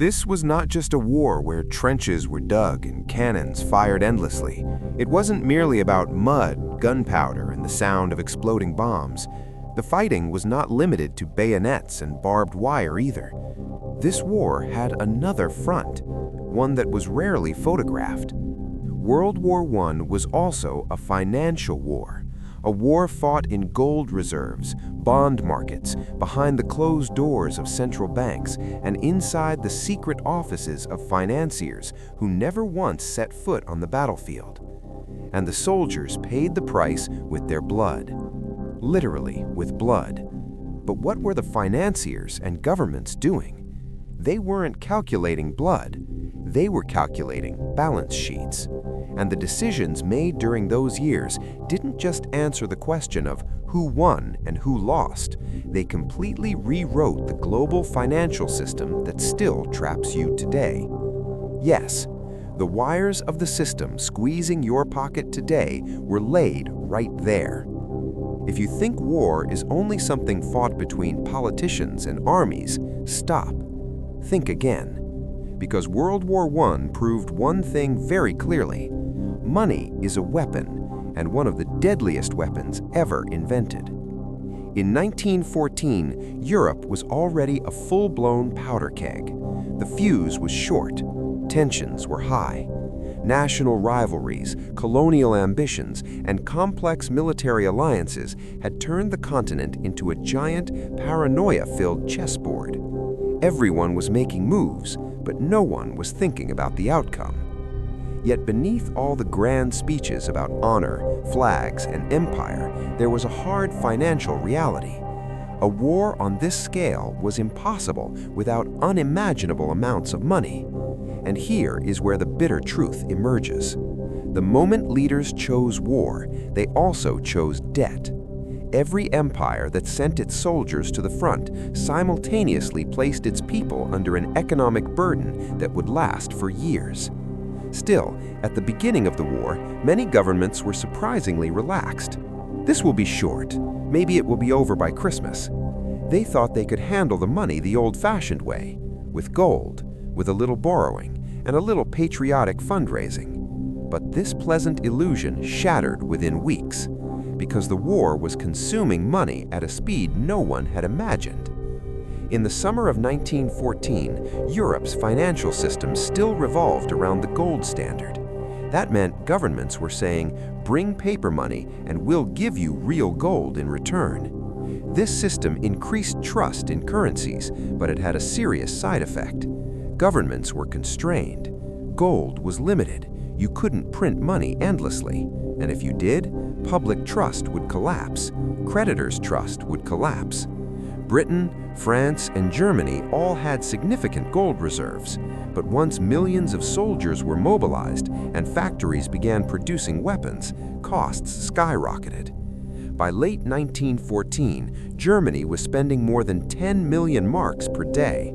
This was not just a war where trenches were dug and cannons fired endlessly. It wasn't merely about mud, gunpowder, and the sound of exploding bombs. The fighting was not limited to bayonets and barbed wire either. This war had another front, one that was rarely photographed. World War I was also a financial war, a war fought in gold reserves, bond markets, behind the closed doors of central banks, and inside the secret offices of financiers who never once set foot on the battlefield. And the soldiers paid the price with their blood, literally with blood. But what were the financiers and governments doing? They weren't calculating blood, they were calculating balance sheets. And the decisions made during those years didn't just answer the question of who won and who lost. They completely rewrote the global financial system that still traps you today. Yes, the wires of the system squeezing your pocket today were laid right there. If you think war is only something fought between politicians and armies, stop. Think again. Because World War I proved one thing very clearly. Money is a weapon, and one of the deadliest weapons ever invented. In 1914, Europe was already a full-blown powder keg. The fuse was short, tensions were high. National rivalries, colonial ambitions, and complex military alliances had turned the continent into a giant, paranoia-filled chessboard. Everyone was making moves, but no one was thinking about the outcome. Yet beneath all the grand speeches about honor, flags, and empire, there was a hard financial reality. A war on this scale was impossible without unimaginable amounts of money. And here is where the bitter truth emerges. The moment leaders chose war, they also chose debt. Every empire that sent its soldiers to the front simultaneously placed its people under an economic burden that would last for years. Still, at the beginning of the war, many governments were surprisingly relaxed. This will be short. Maybe it will be over by Christmas. They thought they could handle the money the old-fashioned way, with gold, with a little borrowing, and a little patriotic fundraising. But this pleasant illusion shattered within weeks, because the war was consuming money at a speed no one had imagined. In the summer of 1914, Europe's financial system still revolved around the gold standard. That meant governments were saying, "Bring paper money and we'll give you real gold in return." This system increased trust in currencies, but it had a serious side effect. Governments were constrained. Gold was limited. You couldn't print money endlessly. And if you did, public trust would collapse. Creditors' trust would collapse. Britain, France, and Germany all had significant gold reserves, but once millions of soldiers were mobilized and factories began producing weapons, costs skyrocketed. By late 1914, Germany was spending more than 10 million marks per day.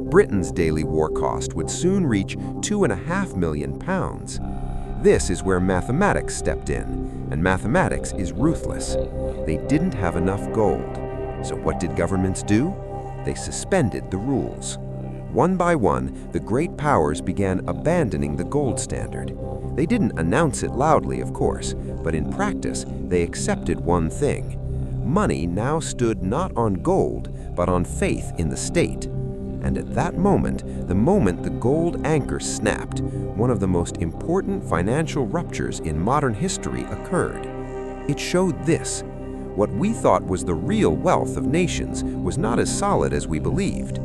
Britain's daily war cost would soon reach £2.5 million. This is where mathematics stepped in, and mathematics is ruthless. They didn't have enough gold. So what did governments do? They suspended the rules. One by one, the great powers began abandoning the gold standard. They didn't announce it loudly, of course, but in practice, they accepted one thing. Money now stood not on gold, but on faith in the state. And at that moment, the moment the gold anchor snapped, one of the most important financial ruptures in modern history occurred. It showed this. What we thought was the real wealth of nations was not as solid as we believed.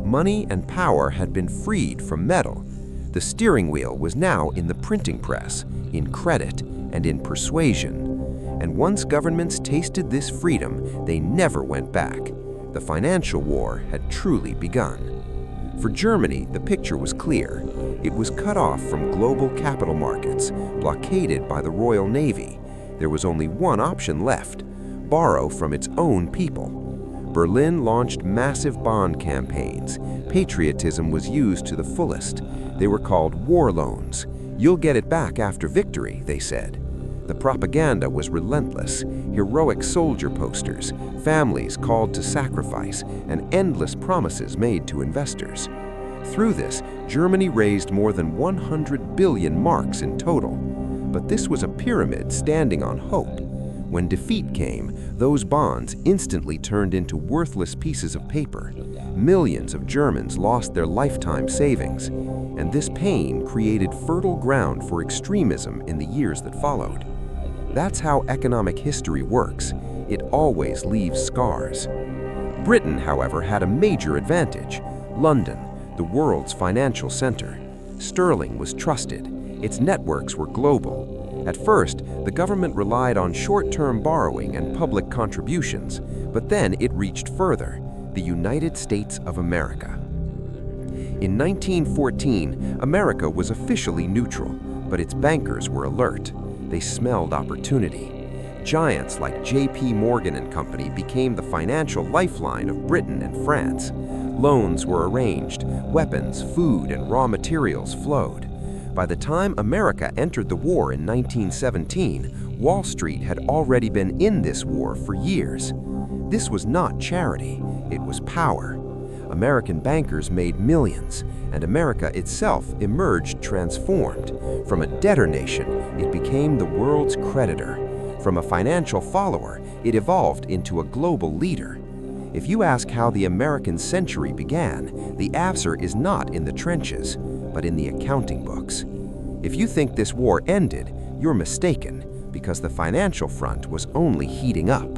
Money and power had been freed from metal. The steering wheel was now in the printing press, in credit, and in persuasion. And once governments tasted this freedom, they never went back. The financial war had truly begun. For Germany, the picture was clear. It was cut off from global capital markets, blockaded by the Royal Navy. There was only one option left: borrow from its own people. Berlin launched massive bond campaigns. Patriotism was used to the fullest. They were called war loans. You'll get it back after victory, they said. The propaganda was relentless. Heroic soldier posters, families called to sacrifice, and endless promises made to investors. Through this, Germany raised more than 100 billion marks in total. But this was a pyramid standing on hope. When defeat came, those bonds instantly turned into worthless pieces of paper. Millions of Germans lost their lifetime savings, and this pain created fertile ground for extremism in the years that followed. That's how economic history works. It always leaves scars. Britain, however, had a major advantage. London, the world's financial center. Sterling was trusted. Its networks were global. At first, the government relied on short-term borrowing and public contributions, but then it reached further, the United States of America. In 1914, America was officially neutral, but its bankers were alert. They smelled opportunity. Giants like J.P. Morgan and Company became the financial lifeline of Britain and France. Loans were arranged, weapons, food, and raw materials flowed. By the time America entered the war in 1917, Wall Street had already been in this war for years. This was not charity, it was power. American bankers made millions, and America itself emerged transformed. From a debtor nation, it became the world's creditor. From a financial follower, it evolved into a global leader. If you ask how the American century began, the answer is not in the trenches, but in the accounting books. If you think this war ended, you're mistaken, because the financial front was only heating up.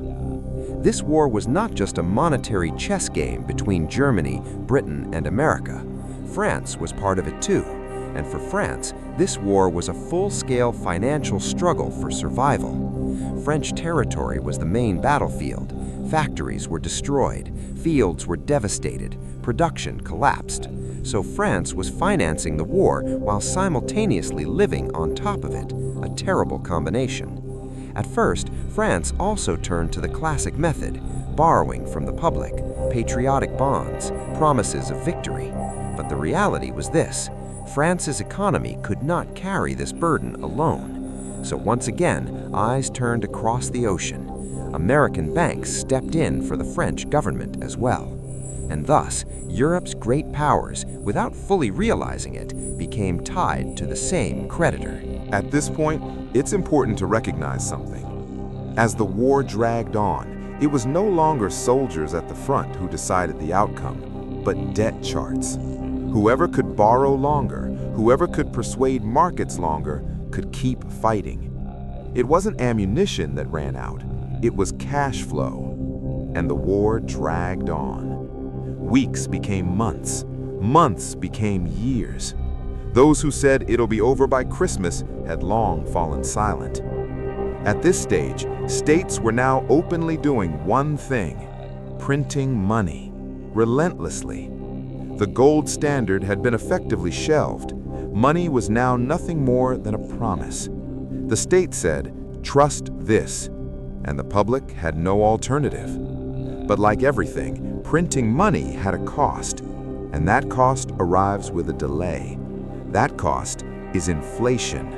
This war was not just a monetary chess game between Germany, Britain, and America. France was part of it too, and for France, this war was a full-scale financial struggle for survival. French territory was the main battlefield. Factories were destroyed, fields were devastated, production collapsed. So France was financing the war while simultaneously living on top of it, a terrible combination. At first, France also turned to the classic method, borrowing from the public, patriotic bonds, promises of victory. But the reality was this: France's economy could not carry this burden alone. So once again, eyes turned across the ocean. American banks stepped in for the French government as well. And thus, Europe's great powers, without fully realizing it, became tied to the same creditor. At this point, it's important to recognize something. As the war dragged on, it was no longer soldiers at the front who decided the outcome, but debt charts. Whoever could borrow longer, whoever could persuade markets longer, could keep fighting. It wasn't ammunition that ran out, it was cash flow. And the war dragged on. Weeks became months, months became years. Those who said it'll be over by Christmas had long fallen silent. At this stage, states were now openly doing one thing: printing money, relentlessly. The gold standard had been effectively shelved. Money was now nothing more than a promise. The state said, "Trust this," and the public had no alternative. But like everything, printing money had a cost, and that cost arrives with a delay. That cost is inflation.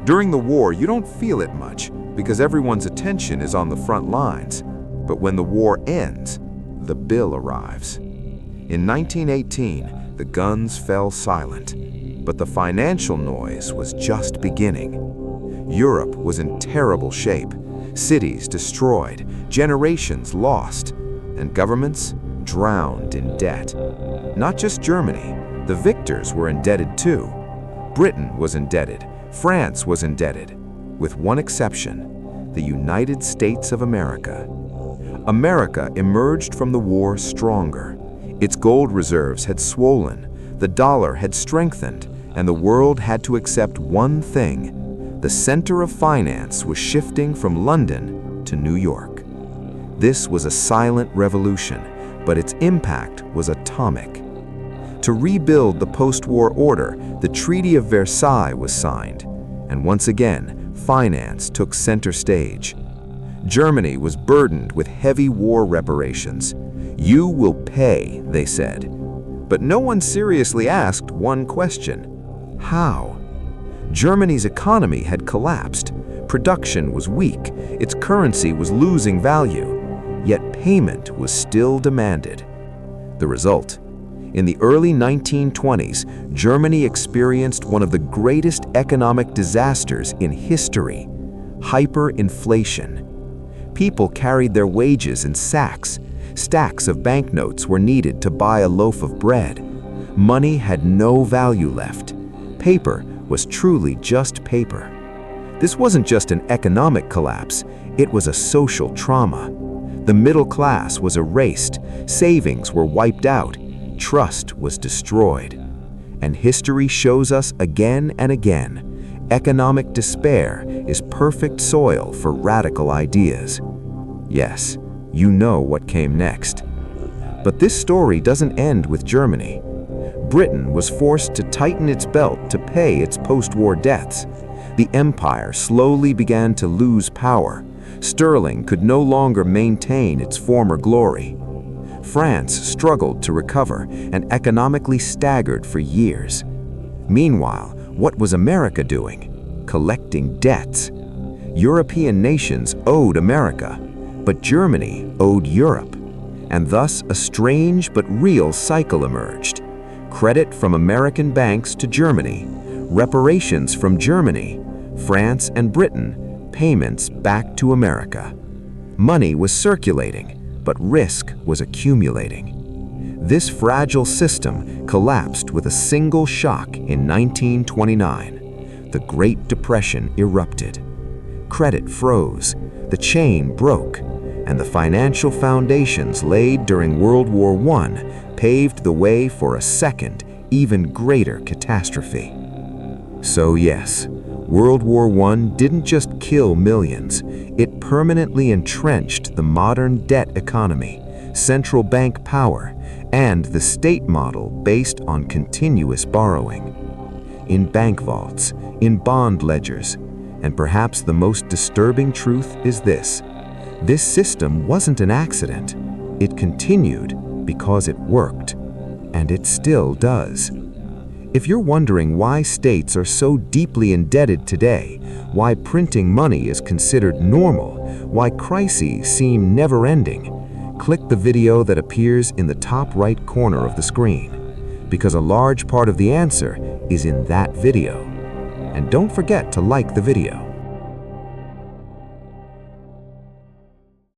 During the war, you don't feel it much because everyone's attention is on the front lines. But when the war ends, the bill arrives. In 1918, the guns fell silent, but the financial noise was just beginning. Europe was in terrible shape. Cities destroyed, generations lost, and governments drowned in debt. Not just Germany, the victors were indebted too. Britain was indebted, France was indebted, with one exception: the United States of America. America emerged from the war stronger. Its gold reserves had swollen, the dollar had strengthened, and the world had to accept one thing: the center of finance was shifting from London to New York. This was a silent revolution, but its impact was atomic. To rebuild the post-war order, the Treaty of Versailles was signed, and once again, finance took center stage. Germany was burdened with heavy war reparations. "You will pay," they said. But no one seriously asked one question: how? Germany's economy had collapsed. Production was weak. Its currency was losing value. Yet payment was still demanded. The result? In the early 1920s, Germany experienced one of the greatest economic disasters in history: hyperinflation. People carried their wages in sacks. Stacks of banknotes were needed to buy a loaf of bread. Money had no value left. Paper was truly just paper. This wasn't just an economic collapse, it was a social trauma. The middle class was erased, savings were wiped out, trust was destroyed. And history shows us again and again, economic despair is perfect soil for radical ideas. Yes, you know what came next. But this story doesn't end with Germany. Britain was forced to tighten its belt to pay its post-war debts. The empire slowly began to lose power. Sterling could no longer maintain its former glory. France struggled to recover and economically staggered for years. Meanwhile, what was America doing? Collecting debts. European nations owed America, but Germany owed Europe. And thus a strange but real cycle emerged. Credit from American banks to Germany, reparations from Germany, France and Britain, payments back to America. Money was circulating, but risk was accumulating. This fragile system collapsed with a single shock in 1929. The Great Depression erupted. Credit froze, the chain broke, and the financial foundations laid during World War I paved the way for a second, even greater catastrophe. So yes, World War I didn't just kill millions, it permanently entrenched the modern debt economy, central bank power, and the state model based on continuous borrowing. In bank vaults, in bond ledgers, and perhaps the most disturbing truth is this: this system wasn't an accident. It continued because it worked, and it still does. If you're wondering why states are so deeply indebted today, why printing money is considered normal, why crises seem never-ending, click the video that appears in the top right corner of the screen, because a large part of the answer is in that video. And don't forget to like the video.